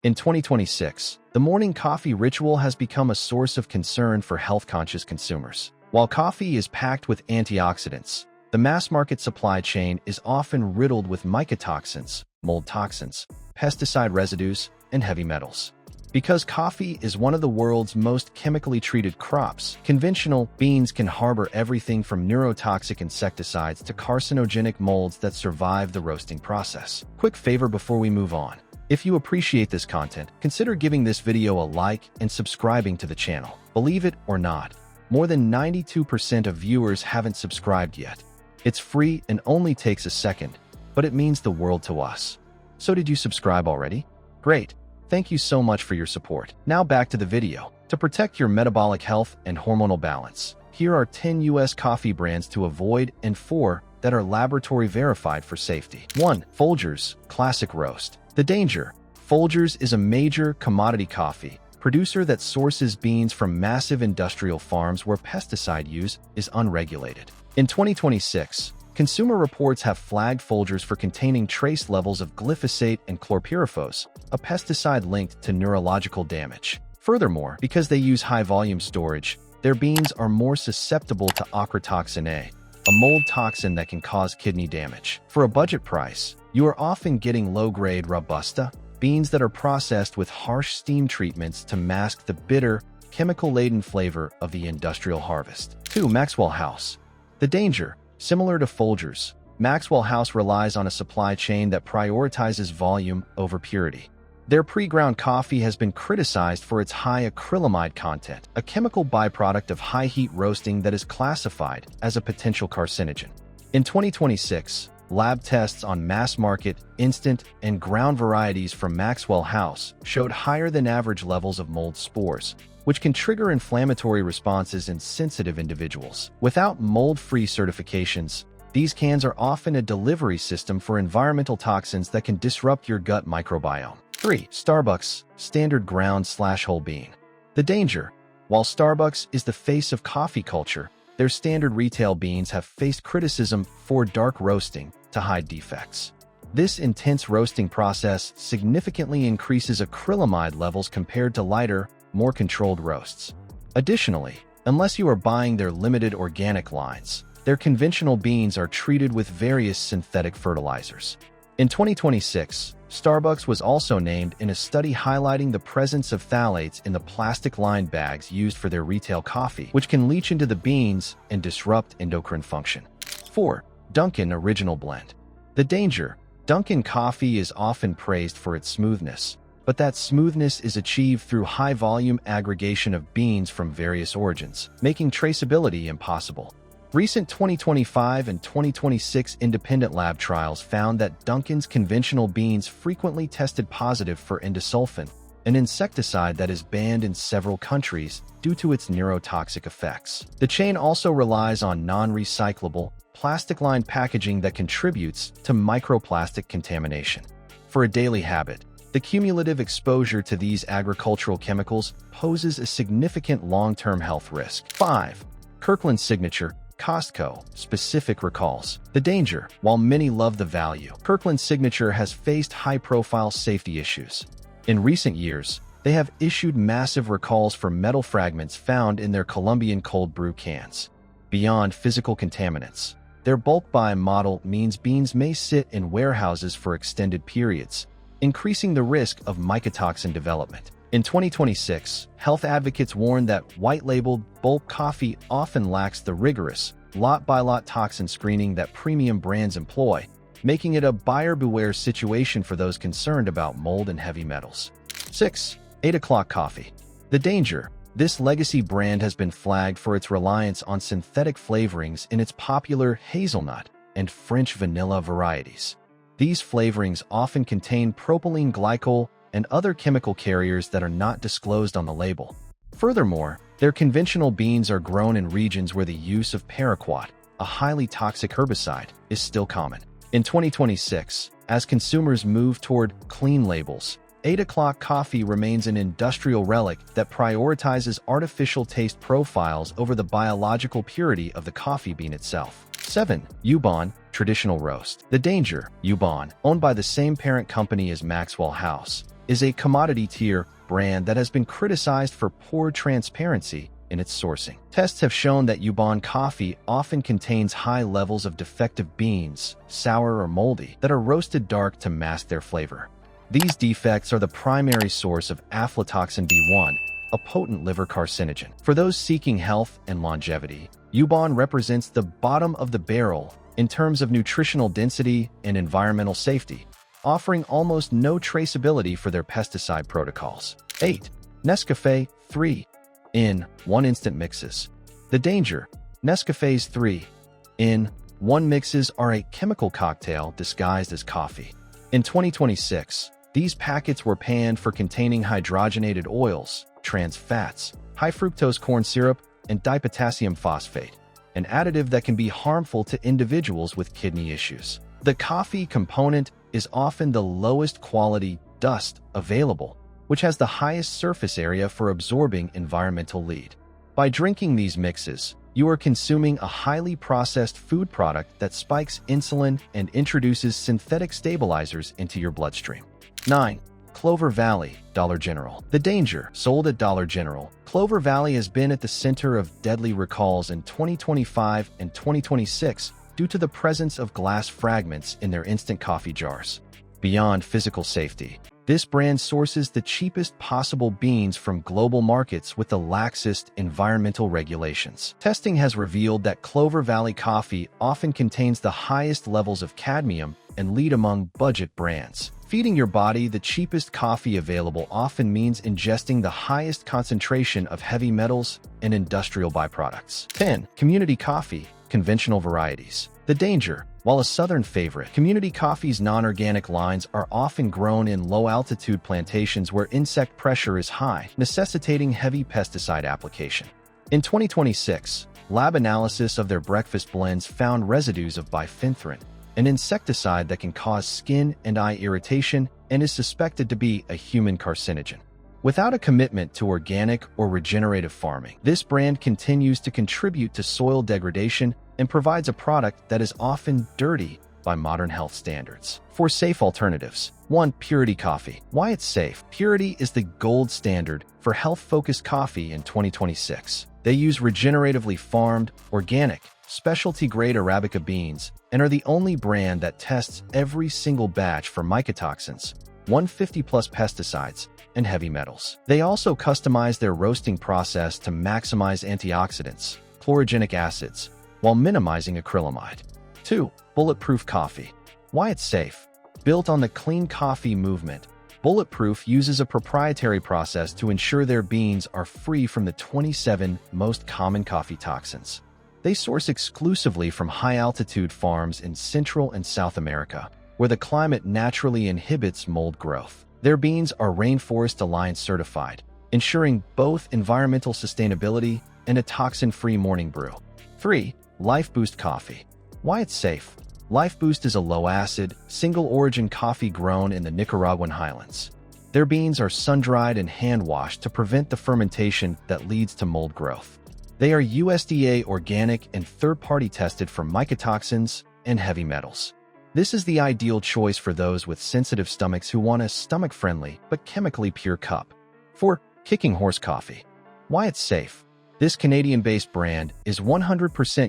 In 2026, the morning coffee ritual has become a source of concern for health-conscious consumers. While coffee is packed with antioxidants, the mass-market supply chain is often riddled with mycotoxins, mold toxins, pesticide residues, and heavy metals. Because coffee is one of the world's most chemically treated crops, conventional beans can harbor everything from neurotoxic insecticides to carcinogenic molds that survive the roasting process. Quick favor before we move on. If you appreciate this content, consider giving this video a like and subscribing to the channel. Believe it or not, more than 92% of viewers haven't subscribed yet. It's free and only takes a second, but it means the world to us. So did you subscribe already? Great. Thank you so much for your support. Now back to the video. To protect your metabolic health and hormonal balance, here are 10 US coffee brands to avoid and 4 that are laboratory verified for safety. 1. Folgers Classic Roast. The danger. Folgers is a major commodity coffee producer that sources beans from massive industrial farms where pesticide use is unregulated. In 2026, Consumer Reports have flagged Folgers for containing trace levels of glyphosate and chlorpyrifos, a pesticide linked to neurological damage. Furthermore, because they use high-volume storage, their beans are more susceptible to ochratoxin A, a mold toxin that can cause kidney damage. For a budget price, you are often getting low-grade Robusta, beans that are processed with harsh steam treatments to mask the bitter, chemical-laden flavor of the industrial harvest. 2. Maxwell House. The danger. Similar to Folgers, Maxwell House relies on a supply chain that prioritizes volume over purity. Their pre-ground coffee has been criticized for its high acrylamide content, a chemical byproduct of high-heat roasting that is classified as a potential carcinogen. In 2026, lab tests on mass-market, instant, and ground varieties from Maxwell House showed higher-than-average levels of mold spores, which can trigger inflammatory responses in sensitive individuals. Without mold-free certifications, these cans are often a delivery system for environmental toxins that can disrupt your gut microbiome. 3. Starbucks Standard Ground/Whole Bean. The danger. While Starbucks is the face of coffee culture, their standard retail beans have faced criticism for dark roasting to hide defects. This intense roasting process significantly increases acrylamide levels compared to lighter, more controlled roasts. Additionally, unless you are buying their limited organic lines, their conventional beans are treated with various synthetic fertilizers. In 2026, Starbucks was also named in a study highlighting the presence of phthalates in the plastic-lined bags used for their retail coffee, which can leach into the beans and disrupt endocrine function. 4. Dunkin' Original Blend. The danger. Dunkin' coffee is often praised for its smoothness, but that smoothness is achieved through high-volume aggregation of beans from various origins, making traceability impossible. Recent 2025 and 2026 independent lab trials found that Dunkin's conventional beans frequently tested positive for endosulfan, an insecticide that is banned in several countries due to its neurotoxic effects. The chain also relies on non-recyclable, plastic-lined packaging that contributes to microplastic contamination. For a daily habit, the cumulative exposure to these agricultural chemicals poses a significant long-term health risk. 5. Kirkland Signature Costco Specific Recalls. The danger. While many love the value, Kirkland Signature has faced high-profile safety issues. In recent years, they have issued massive recalls for metal fragments found in their Colombian cold brew cans. Beyond physical contaminants, their bulk buy model means beans may sit in warehouses for extended periods, increasing the risk of mycotoxin development. In 2026, health advocates warn that white-labeled bulk coffee often lacks the rigorous, lot-by-lot toxin screening that premium brands employ, making it a buyer beware situation for those concerned about mold and heavy metals. 6. 8 O'Clock Coffee. The danger. This legacy brand has been flagged for its reliance on synthetic flavorings in its popular hazelnut and French vanilla varieties. These flavorings often contain propylene glycol and other chemical carriers that are not disclosed on the label. Furthermore, their conventional beans are grown in regions where the use of paraquat, a highly toxic herbicide, is still common. In 2026, as consumers move toward clean labels, 8 O'Clock Coffee remains an industrial relic that prioritizes artificial taste profiles over the biological purity of the coffee bean itself. 7. Ubon Traditional Roast. The danger. Ubon, owned by the same parent company as Maxwell House, is a commodity-tier brand that has been criticized for poor transparency in its sourcing. Tests have shown that Yubon coffee often contains high levels of defective beans, sour or moldy, that are roasted dark to mask their flavor. These defects are the primary source of aflatoxin B1, a potent liver carcinogen. For those seeking health and longevity, Yubon represents the bottom of the barrel in terms of nutritional density and environmental safety, offering almost no traceability for their pesticide protocols. 8. Nescafé 3-in-1 instant mixes. The danger: Nescafé's 3-in-1 mixes are a chemical cocktail disguised as coffee. In 2026, these packets were panned for containing hydrogenated oils, trans fats, high fructose corn syrup, and dipotassium phosphate, an additive that can be harmful to individuals with kidney issues. The coffee component is often the lowest quality dust available, which has the highest surface area for absorbing environmental lead. By drinking these mixes, you are consuming a highly processed food product that spikes insulin and introduces synthetic stabilizers into your bloodstream. 9. Clover Valley Dollar General. The danger: sold at Dollar General, Clover Valley has been at the center of deadly recalls in 2025 and 2026 due to the presence of glass fragments in their instant coffee jars. Beyond physical safety, this brand sources the cheapest possible beans from global markets with the laxest environmental regulations. Testing has revealed that Clover Valley coffee often contains the highest levels of cadmium and lead among budget brands. Feeding your body the cheapest coffee available often means ingesting the highest concentration of heavy metals and industrial byproducts. 10. Community Coffee Conventional Varieties. The danger: while a southern favorite, Community Coffee's non-organic lines are often grown in low-altitude plantations where insect pressure is high, necessitating heavy pesticide application. In 2026, lab analysis of their breakfast blends found residues of bifenthrin, an insecticide that can cause skin and eye irritation and is suspected to be a human carcinogen. Without a commitment to organic or regenerative farming, this brand continues to contribute to soil degradation and provides a product that is often dirty by modern health standards. For safe alternatives: 1. Purity Coffee. Why it's safe? Purity is the gold standard for health-focused coffee in 2026. They use regeneratively farmed, organic, specialty-grade Arabica beans and are the only brand that tests every single batch for mycotoxins, 150+ pesticides, and heavy metals. They also customize their roasting process to maximize antioxidants, chlorogenic acids, while minimizing acrylamide. 2. Bulletproof Coffee. Why it's safe? Built on the clean coffee movement, Bulletproof uses a proprietary process to ensure their beans are free from the 27 most common coffee toxins. They source exclusively from high-altitude farms in Central and South America, where the climate naturally inhibits mold growth. Their beans are Rainforest Alliance certified, ensuring both environmental sustainability and a toxin-free morning brew. 3. Life Boost Coffee. Why it's safe? Life Boost is a low-acid, single-origin coffee grown in the Nicaraguan highlands. Their beans are sun-dried and hand-washed to prevent the fermentation that leads to mold growth. They are USDA organic and third-party tested for mycotoxins and heavy metals. This is the ideal choice for those with sensitive stomachs who want a stomach-friendly but chemically pure cup. 4. Kicking Horse Coffee. Why it's safe? This Canadian-based brand is 100%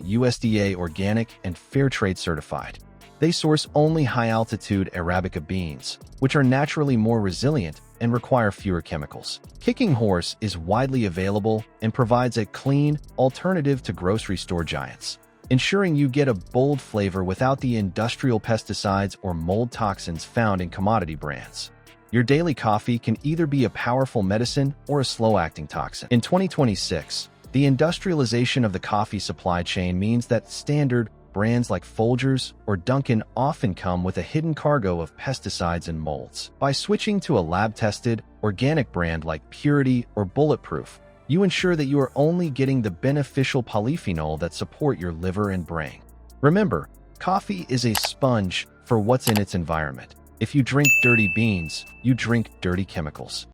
USDA organic and fair trade certified. They source only high-altitude Arabica beans, which are naturally more resilient and require fewer chemicals. Kicking Horse is widely available and provides a clean alternative to grocery store giants, ensuring you get a bold flavor without the industrial pesticides or mold toxins found in commodity brands. Your daily coffee can either be a powerful medicine or a slow-acting toxin. In 2026, the industrialization of the coffee supply chain means that standard brands like Folgers or Dunkin' often come with a hidden cargo of pesticides and molds. By switching to a lab-tested, organic brand like Purity or Bulletproof, you ensure that you are only getting the beneficial polyphenol that support your liver and brain. Remember, coffee is a sponge for what's in its environment. If you drink dirty beans, you drink dirty chemicals.